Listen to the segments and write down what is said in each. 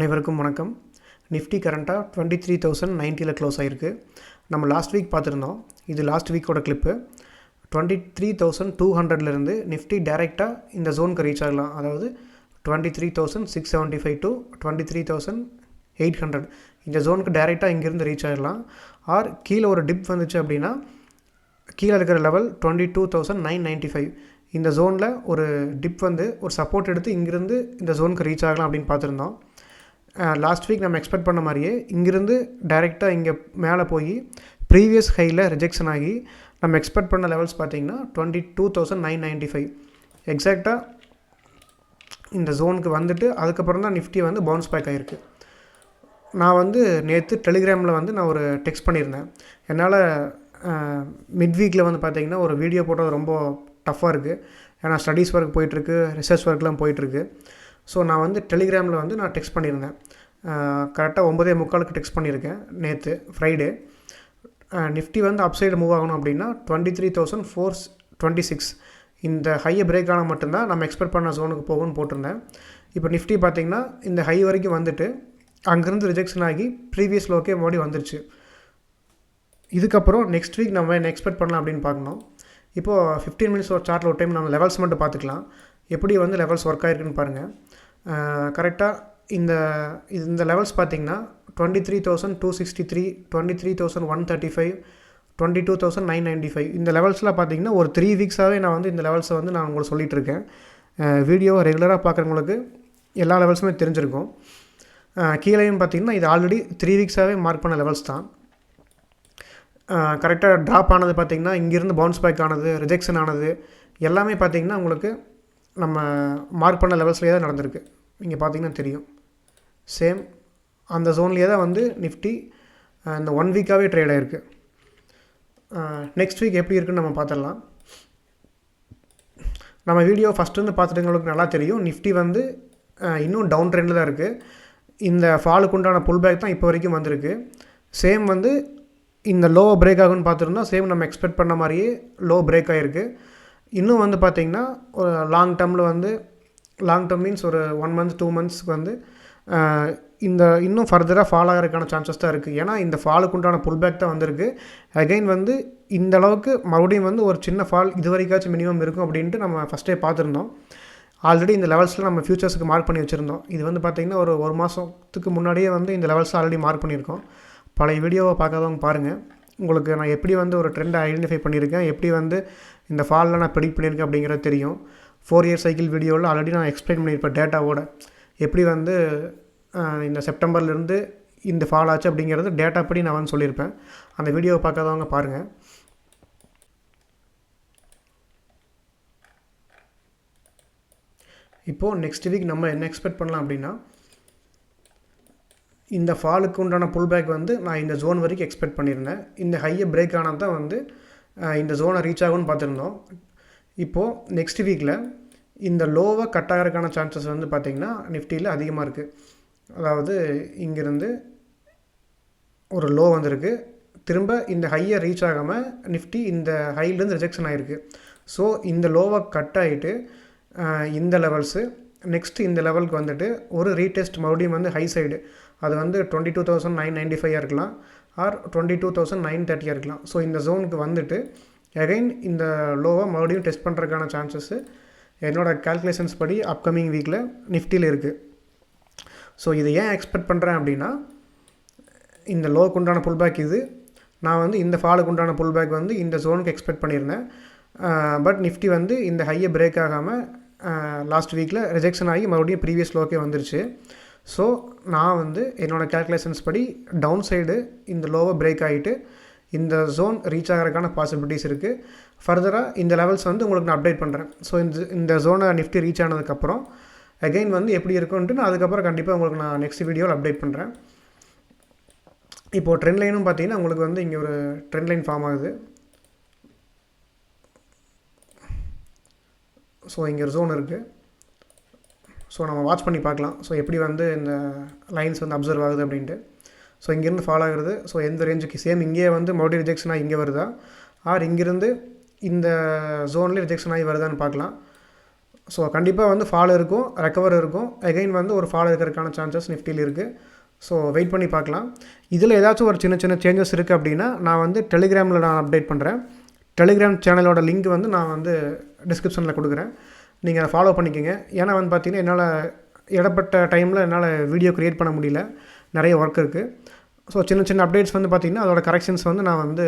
அனைவருக்கும் வணக்கம். நிஃப்டி கரண்ட்டாக 23,090ல் க்ளோஸ் ஆகிருக்கு. நம்ம லாஸ்ட் வீக் பார்த்துருந்தோம். இது லாஸ்ட் வீக்கோட கிளிப்பு. 23,200லேருந்து நிஃப்டி டைரெக்டாக இந்த ஜோனுக்கு ரீச் ஆகலாம். அதாவது 23,675 டு 23,800 இந்த ஜோனுக்கு டைரெக்டாக இங்கேருந்து ரீச் ஆகிடலாம். ஆர் கீழே ஒரு டிப் வந்துச்சு அப்படின்னா கீழே இருக்கிற லெவல் 22,995 இந்த ஜோனில் ஒரு டிப் வந்து ஒரு சப்போர்ட் எடுத்து இங்கேருந்து இந்த ஜோனுக்கு ரீச் ஆகலாம் அப்படின்னு பார்த்துருந்தோம். லாஸ்ட் வீக் நம்ம எக்ஸ்பெக்ட் பண்ண மாதிரியே இங்கேருந்து டைரெக்டாக இங்கே மேலே போய் ப்ரீவியஸ் ஹையில் ரிஜெக்ஷன் ஆகி நம்ம எக்ஸ்பெக்ட் பண்ண லெவல்ஸ் பார்த்திங்கன்னா 22,995 எக்ஸாக்டாக இந்த ஜோனுக்கு வந்துட்டு அதுக்கப்புறம் தான் நிஃப்டி வந்து பவுன்ஸ் பேக் ஆகிருக்கு. நான் வந்து நேற்று டெலிகிராமில் வந்து நான் ஒரு டெக்ஸ்ட் பண்ணியிருந்தேன். என்னால் மிட் வீக்கில் வந்து பார்த்திங்கன்னா ஒரு வீடியோ போட்டது ரொம்ப டஃப்பாக இருக்குது. ஏன்னா ஸ்டடீஸ் ஒர்க் போயிட்டுருக்கு, ரிசர்ச் ஒர்க்லாம் போயிட்டுருக்கு. ஸோ நான் வந்து டெலிகிராமில் வந்து நான் டெக்ஸ்ட் பண்ணியிருந்தேன். கரெக்டாக 9:45க்கு டெக்ஸ்ட் பண்ணியிருக்கேன் நேற்று ஃப்ரைடே. நிஃப்டி வந்து அப்சைடு மூவ் ஆகணும் அப்படின்னா 23,426 இந்த ஹையை பிரேக் ஆனால் மட்டும்தான் நம்ம எக்ஸ்பெக்ட் பண்ண ஜோனுக்கு போகும்னு போட்டிருந்தேன். இப்போ நிஃப்டி பார்த்திங்கன்னா இந்த ஹை வரைக்கும் வந்துட்டு அங்கேருந்து ரிஜெக்ஷன் ஆகி ப்ரீவியஸ் லோக்கே மறுபடியும் வந்துருச்சு. இதுக்கப்புறம் நெக்ஸ்ட் வீக் நம்ம என்ன எக்ஸ்பெக்ட் பண்ணலாம் அப்படின்னு பார்க்கணும். இப்போது 15 மினிட்ஸ் ஒரு சார்ட்டில் ஒரு டைம் நம்ம லெவல்ஸ் மட்டும் பார்த்துக்கலாம். எப்படி வந்து லெவல்ஸ் ஒர்க் ஆகிருக்குன்னு பாருங்கள். கரெக்டாக இந்த லெவல்ஸ் பார்த்திங்கன்னா 23,263, 23,135, 22,995 இந்த லெவல்ஸில் பார்த்திங்கன்னா ஒரு 3 வீக்ஸாகவே நான் வந்து இந்த லெவல்ஸை வந்து நான் உங்களுக்கு சொல்லிகிட்ருக்கேன். வீடியோவை ரெகுலராக பார்க்குறவங்களுக்கு எல்லா லெவல்ஸுமே தெரிஞ்சிருக்கும். கீழேயும் பார்த்திங்கன்னா இது ஆல்ரெடி 3 வீக்ஸாகவே மார்க் பண்ண லெவல்ஸ் தான். கரெக்டாக ட்ராப் ஆனது பார்த்திங்கன்னா இங்கேருந்து பவுன்ஸ் பேக் ஆனது, ரிஜெக்ஷன் ஆனது எல்லாமே பார்த்திங்கன்னா உங்களுக்கு நம்ம மார்க் பண்ண லெவல்ஸ்லேயே தான் நடந்திருக்கு. இங்கே பார்த்திங்கன்னா தெரியும். சேம் அந்த ஜோன்லேயே தான் வந்து நிஃப்டி இந்த 1 வீக்காகவே ட்ரேட் ஆகிருக்கு. நெக்ஸ்ட் வீக் எப்படி இருக்குன்னு நம்ம பார்த்துடலாம். நம்ம வீடியோ ஃபஸ்ட்டு பார்த்துட்டுங்களுக்கு நல்லா தெரியும். நிஃப்டி வந்து இன்னும் டவுன் ட்ரெண்டில் தான் இருக்குது. இந்த ஃபாலுக்கு உண்டான புல் பேக் தான் இப்போ வரைக்கும் வந்திருக்கு. சேம் வந்து இந்த லோ பிரேக் ஆகுன்னு பார்த்துருந்தோம். சேம் நம்ம எக்ஸ்பெக்ட் பண்ண மாதிரியே லோ பிரேக் ஆகிருக்கு. இன்னும் வந்து பார்த்திங்கன்னா ஒரு லாங் டேர்ம் மீன்ஸ் ஒரு 1 மந்த் 2 மந்த்ஸ்க்கு வந்து இந்த இன்னும் ஃபர்தராக ஃபால் ஆகிறதுக்கான சான்சஸ் தான் இருக்குது. ஏன்னா இந்த ஃபாலுக்கு உண்டான புல் பேக் தான் வந்திருக்கு. அகைன் வந்து இந்த அளவுக்கு மறுபடியும் வந்து ஒரு சின்ன ஃபால் இது வரைக்காச்சும் மினிமம் இருக்கும் அப்படின்ட்டு நம்ம ஃபஸ்ட்டே பார்த்துருந்தோம். ஆல்ரெடி இந்த லெவல்ஸில் நம்ம ஃபியூச்சர்ஸுக்கு மார்க் பண்ணி வச்சுருந்தோம். இது வந்து பார்த்திங்கன்னா ஒரு மாதத்துக்கு முன்னாடியே வந்து இந்த லெவல்ஸ் ஆல்ரெடி மார்க் பண்ணியிருக்கோம். பழைய வீடியோவை பார்க்காதவங்க பாருங்கள். உங்களுக்கு நான் எப்படி வந்து ஒரு ட்ரெண்டை ஐடென்டிஃபை பண்ணியிருக்கேன், எப்படி வந்து இந்த ஃபாலில் நான் ப்ரெடிக்ட் பண்ணியிருக்கேன் அப்படிங்கிறது தெரியும். 4 இயர் சைக்கிள் வீடியோவில் ஆல்ரெடி நான் எக்ஸ்பிளைன் பண்ணியிருப்பேன் டேட்டாவோட. எப்படி வந்து இந்த செப்டம்பர்லேருந்து இந்த ஃபால் ஆச்சு அப்படிங்கிறது டேட்டா படி நான் வந்து சொல்லியிருப்பேன். அந்த வீடியோவை பார்க்காதவங்க பாருங்கள். இப்போது நெக்ஸ்ட் வீக் நம்ம என்ன எக்ஸ்பெக்ட் பண்ணலாம் அப்படின்னா இந்த ஃபாலுக்கு உண்டான புல் பேக் வந்து நான் இந்த ஜோன் வரைக்கும் எக்ஸ்பெக்ட் பண்ணியிருந்தேன். இந்த ஹையை பிரேக் ஆனால் தான் வந்து இந்த ஜோனை ரீச் ஆகும்னு பார்த்துருந்தோம். இப்போது நெக்ஸ்ட் வீக்கில் இந்த லோவை கட் ஆகிறதுக்கான சான்சஸ் வந்து பார்த்திங்கன்னா நிஃப்டியில் அதிகமாக இருக்குது. அதாவது இங்கேருந்து ஒரு லோ வந்திருக்கு, திரும்ப இந்த ஹையை ரீச் ஆகாமல் நிஃப்டி இந்த ஹைலேருந்து ரிஜெக்ஷன் ஆகிருக்கு. ஸோ இந்த லோவை கட் ஆகிட்டு இந்த லெவல்ஸு நெக்ஸ்ட்டு இந்த லெவலுக்கு வந்துட்டு ஒரு ரீடெஸ்ட் மறுபடியும் வந்து ஹை சைடு அது வந்து 22,995 இருக்கலாம், ஆர் 22,930 இருக்கலாம். ஸோ இந்த ஜோனுக்கு வந்துட்டு அகைன் இந்த லோவை மறுபடியும் டெஸ்ட் பண்ணுறதுக்கான சான்சஸ்ஸு என்னோடய கால்குலேஷன்ஸ் படி அப்கமிங் வீக்கில் நிஃப்டியில் இருக்குது. ஸோ இதை ஏன் எக்ஸ்பெக்ட் பண்ணுறேன் அப்படின்னா இந்த லோவுக்கு உண்டான புல் பேக் இது. நான் வந்து இந்த ஃபாலுக்கு உண்டான புல் பேக் வந்து இந்த ஜோனுக்கு எக்ஸ்பெக்ட் பண்ணியிருந்தேன். பட் நிஃப்டி வந்து இந்த ஹையை பிரேக் ஆகாமல் லாஸ்ட் வீக்கில் ரிஜெக்ஷன் ஆகி மறுபடியும் ப்ரீவியஸ் லோக்கே வந்துருச்சு. ஸோ நான் வந்து என்னோடய கால்குலேஷன்ஸ் படி டவுன் சைடு இந்த லோவை பிரேக் ஆகிட்டு இந்த ஜோன் ரீச் ஆகிறதுக்கான பாசிபிலிட்டிஸ் இருக்குது. ஃபர்தராக இந்த லெவல்ஸ் வந்து உங்களுக்கு நான் அப்டேட் பண்ணுறேன். ஸோ இந்த ஜோனை நிஃப்டி ரீச் ஆனதுக்கப்புறம் அகைன் வந்து எப்படி இருக்குன்ட்டு நான் அதுக்கப்புறம் கண்டிப்பாக உங்களுக்கு நான் நெக்ஸ்ட் வீடியோவில் அப்டேட் பண்ணுறேன். இப்போது ட்ரெண்ட் லைனும் பார்த்தீங்கன்னா உங்களுக்கு வந்து இங்கே ஒரு ட்ரெண்ட் லைன் ஃபார்ம் ஆகுது. ஸோ இங்கே ஒரு ஜோன் இருக்குது. ஸோ நம்ம வாட்ச் பண்ணி பார்க்கலாம். ஸோ எப்படி வந்து இந்த லைன்ஸ் வந்து அப்சர்வ் ஆகுது அப்படின்ட்டு. ஸோ இங்கேருந்து ஃபாலோ ஆகுறது. ஸோ எந்த ரேஞ்சுக்கு சேம் இங்கேயே வந்து மறுபடியும் ரிஜெக்ஷனாக இங்கே வருதா, ஆர் இங்கேருந்து இந்த ஜோன்லேயே ரிஜெக்ஷன் ஆகி வருதான்னு பார்க்கலாம். ஸோ கண்டிப்பாக வந்து ஃபால் இருக்கும், ரெக்கவர் இருக்கும், அகைன் வந்து ஒரு ஃபால் இருக்கிறதுக்கான சான்சஸ் நிஃப்டியில் இருக்குது. ஸோ வெயிட் பண்ணி பார்க்கலாம். இதில் ஏதாச்சும் ஒரு சின்ன சின்ன சேஞ்சஸ் இருக்குது அப்படின்னா நான் வந்து டெலிகிராமில் நான் அப்டேட் பண்ணுறேன். டெலிகிராம் சேனலோட லிங்க் வந்து நான் வந்து டிஸ்கிரிப்ஷனில் கொடுக்குறேன். நீங்கள் அதை ஃபாலோ பண்ணிக்கோங்க. ஏன்னா வந்து பார்த்திங்கன்னா என்னால் இடப்பட்ட டைமில் என்னால் வீடியோ க்ரியேட் பண்ண முடியல, நிறைய ஒர்க் இருக்குது. ஸோ சின்ன சின்ன அப்டேட்ஸ் வந்து பார்த்திங்கன்னா அதோட கரெக்ஷன்ஸ் வந்து நான் வந்து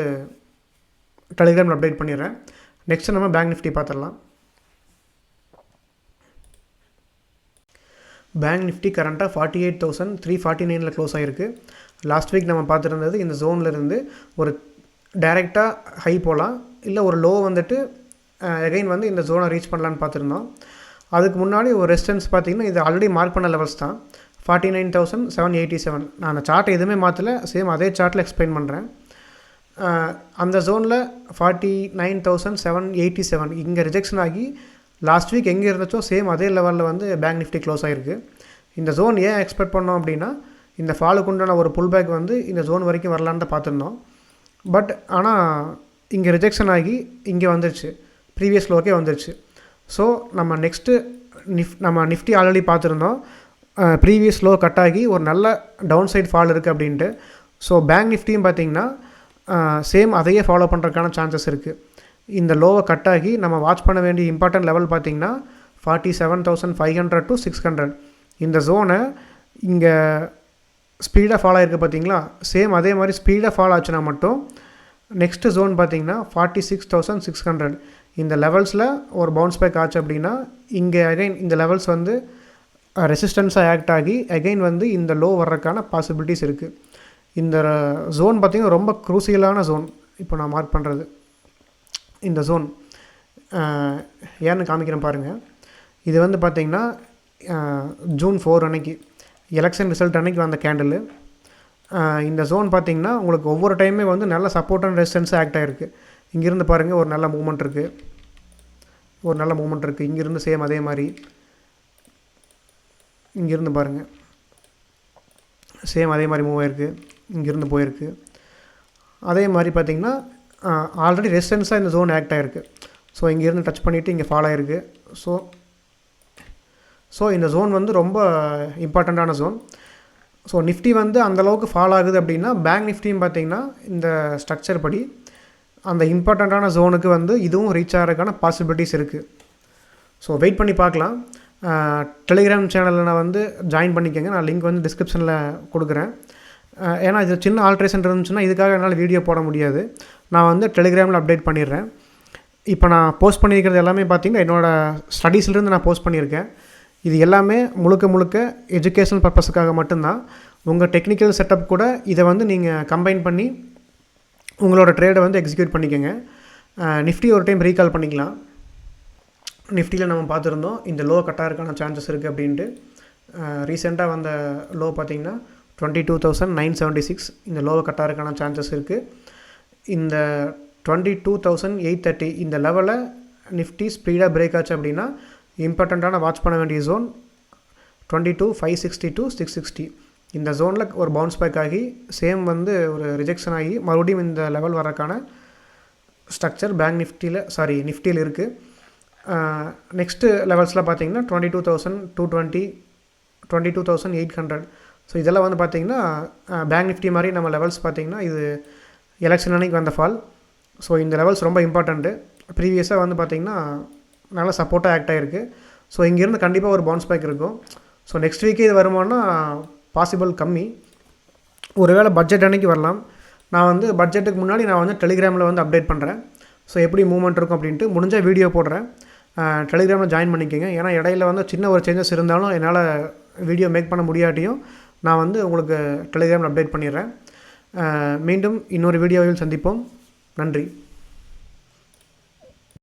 டெலிகிராமில் அப்டேட் பண்ணிடுறேன். நெக்ஸ்ட்டு நம்ம பேங்க் நிஃப்டி பார்த்துடலாம். பேங்க் நிஃப்டி கரண்ட்டாக 48,349 க்ளோஸ் ஆகிருக்கு. லாஸ்ட் வீக் நம்ம பார்த்துருந்தது இந்த ஜோனில் இருந்து ஒரு டைரெக்டாக ஹை போகலாம், இல்லை ஒரு லோ வந்துட்டு அகைன் வந்து இந்த ஜோனை ரீச் பண்ணலான்னு பார்த்துருந்தோம். அதுக்கு முன்னாடி ஒரு ரெசிஸ்டன்ஸ் பார்த்திங்கன்னா இது ஆல்ரெடி மார்க் பண்ண லெவல்ஸ் தான், 49,787. நான் அந்த சார்ட்டை எதுவுமே மாற்றலை, சேம் அதே சார்ட்டில் எக்ஸ்பிளைன் பண்ணுறேன். அந்த ஜோனில் 49,787 இங்கே ரிஜெக்ஷன் ஆகி லாஸ்ட் வீக் எங்கே இருந்துச்சோ சேம் அதே லெவலில் வந்து பேங்க் நிஃப்டி க்ளோஸ் ஆகிருக்கு. இந்த ஜோன் ஏன் எக்ஸ்பெக்ட் பண்ணோம் அப்படின்னா இந்த ஃபாலுக்கு உண்டான ஒரு புல் பேக் வந்து இந்த ஜோன் வரைக்கும் வரலான்னு பார்த்துருந்தோம். பட் ஆனால் இங்கே ரிஜெக்ஷன் ஆகி இங்கே வந்துருச்சு, ப்ரீவியஸ் லோக்கே வந்துருச்சு. ஸோ நம்ம நெக்ஸ்ட்டு நம்ம நிஃப்டி ஆல்ரெடி பார்த்துருந்தோம், ப்ரீவியஸ் லோ கட் ஆகி ஒரு நல்ல டவுன் சைட் ஃபால் இருக்குது அப்படின்ட்டு. ஸோ பேங்க் நிஃப்டியும் பார்த்திங்கன்னா சேம் அதையே ஃபாலோ பண்ணுறதுக்கான சான்சஸ் இருக்குது. இந்த லோவை கட் ஆகி நம்ம வாட்ச் பண்ண வேண்டிய இம்பார்ட்டன்ட் லெவல் பார்த்திங்கன்னா 47,500 to 600. இந்த ஜோனை இங்கே ஸ்பீடாக ஃபால் ஆகிருக்கு பார்த்திங்களா, சேம் அதே மாதிரி ஸ்பீடாக ஃபால் ஆச்சுன்னா மட்டும் நெக்ஸ்ட்டு ஜோன் பார்த்திங்கன்னா 46,600. இந்த லெவல்ஸில் ஒரு பவுன்ஸ் பேக் ஆச்சு அப்படின்னா இங்கே அகைன் இந்த லெவல்ஸ் வந்து ரெசிஸ்டன்ஸாக ஆக்ட் ஆகி அகைன் வந்து இந்த லோ வர்றதுக்கான பாசிபிலிட்டிஸ் இருக்குது. இந்த ஜோன் பார்த்திங்கன்னா ரொம்ப க்ரூசியலான ஜோன். இப்போ நான் மார்க் பண்ணுறது இந்த ஜோன் ஏன்னு காமிக்கிறேன் பாருங்கள். இது வந்து பார்த்திங்கன்னா June 4 அன்னைக்கு எலெக்ஷன் ரிசல்ட் அன்னைக்கு வந்த கேண்டில். இந்த ஜோன் பார்த்திங்கன்னா உங்களுக்கு ஒவ்வொரு டைமே வந்து நல்ல சப்போர்ட் அண்ட் ரெசிஸ்டன்ஸாக ஆக்ட் ஆகிருக்கு. இங்கேருந்து பாருங்கள் ஒரு நல்ல மூமெண்ட் இருக்குது, இங்கேருந்து சேம் அதே மாதிரி இங்கேருந்து பாருங்கள் சேம் அதே மாதிரி மூவ் ஆகிருக்கு, இங்கேருந்து போயிருக்கு. அதே மாதிரி பார்த்திங்கன்னா ஆல்ரெடி ரெசிஸ்டன்ஸாக இந்த ஜோன் ஆக்ட் ஆகிருக்கு. ஸோ இங்கேருந்து டச் பண்ணிவிட்டு இங்கே ஃபால் ஆகிருக்கு. ஸோ இந்த ஜோன் வந்து ரொம்ப இம்பார்ட்டண்ட்டான ஜோன். ஸோ நிஃப்டி வந்து அந்தளவுக்கு ஃபால் ஆகுது அப்படின்னா பேங்க் நிஃப்டியும் பார்த்திங்கன்னா இந்த ஸ்ட்ரக்சர் படி அந்த இம்பார்ட்டண்ட்டான ஜோனுக்கு வந்து இதுவும் ரீச் ஆகிறதுக்கான பாசிபிலிட்டிஸ் இருக்குது. ஸோ வெயிட் பண்ணி பார்க்கலாம். டெலிகிராம் சேனலில் நான் வந்து ஜாயின் பண்ணிக்கோங்க, நான் லிங்க் வந்து டிஸ்கிரிப்ஷனில் கொடுக்குறேன். ஏன்னா இது சின்ன ஆல்ட்ரேஷன் இருந்துச்சுன்னா இதுக்காக என்னால் வீடியோ போட முடியாது, நான் வந்து டெலிகிராமில் அப்டேட் பண்ணிடுறேன். இப்போ நான் போஸ்ட் பண்ணியிருக்கிறது எல்லாமே பார்த்திங்கன்னா என்னோடய ஸ்டடீஸ்லேருந்து நான் போஸ்ட் பண்ணியிருக்கேன். இது எல்லாமே முழுக்க எஜுகேஷனல் பர்பஸுக்காக மட்டும்தான். உங்கள் டெக்னிக்கல் செட்டப் கூட இதை வந்து நீங்கள் கம்பைன் பண்ணி உங்களோட ட்ரேடை வந்து எக்ஸிக்யூட் பண்ணிக்கோங்க. நிஃப்டி ஒரு டைம் ரீகால் பண்ணிக்கலாம். நிஃப்டியில் நம்ம பார்த்துருந்தோம் இந்த லோ கட்டாகிறதுக்கான சான்சஸ் இருக்குது அப்படின்ட்டு. ரீசெண்டாக வந்த லோ பார்த்திங்கன்னா 22,976. இந்த லோவை கட்டாகிறதுக்கான சான்சஸ் இருக்குது. இந்த 22,830 இந்த லெவலை நிஃப்டி ஸ்பீடாக பிரேக் ஆச்சு அப்படின்னா இம்பார்ட்டண்ட்டான வாட்ச் பண்ண வேண்டிய ஜோன் 22,560 to 660. இந்த ஜோனில் ஒரு பவுன்ஸ் பேக் ஆகி சேம் வந்து ஒரு ரிஜெக்ஷன் ஆகி மறுபடியும் இந்த லெவல் வரக்கான ஸ்ட்ரக்சர் பேங்க் நிஃப்டியில் இருக்குது. நெக்ஸ்ட்டு லெவல்ஸில் பார்த்திங்கன்னா 22,220, 22,800. ஸோ இதெல்லாம் வந்து பார்த்திங்கன்னா பேங்க் நிஃப்டி மாதிரி நம்ம லெவல்ஸ் பார்த்திங்கன்னா இது எலெக்ஷன் அன்னைக்கு வந்த ஃபால். ஸோ இந்த லெவல்ஸ் ரொம்ப இம்பார்ட்டண்ட்டு. ப்ரீவியஸாக வந்து பார்த்திங்கன்னா நல்லா சப்போர்ட்டாக ஆக்ட் ஆகிருக்கு. ஸோ இங்கேருந்து கண்டிப்பாக ஒரு பவுன்ஸ் பேக் இருக்கும். ஸோ நெக்ஸ்ட் வீக்கே இது வருமானா பாசிபிள் கம்மி, ஒருவேளை பட்ஜெட் அன்னைக்கு வரலாம். நான் வந்து பட்ஜெட்டுக்கு முன்னாடி நான் வந்து டெலிகிராமில் வந்து அப்டேட் பண்ணுறேன். ஸோ எப்படி மூவ்மெண்ட் இருக்கும் அப்படின்ட்டு முடிஞ்சால் வீடியோ போடுறேன். டெலிகிராமில் ஜாயின் பண்ணிக்கோங்க. ஏன்னா இடையில வந்து சின்ன ஒரு சேஞ்சஸ் இருந்தாலும் என்னால் வீடியோ மேக் பண்ண முடியாட்டியும் நான் வந்து உங்களுக்கு டெலிகிராமில் அப்டேட் பண்ணிடுறேன். மீண்டும் இன்னொரு வீடியோவில் சந்திப்போம். நன்றி.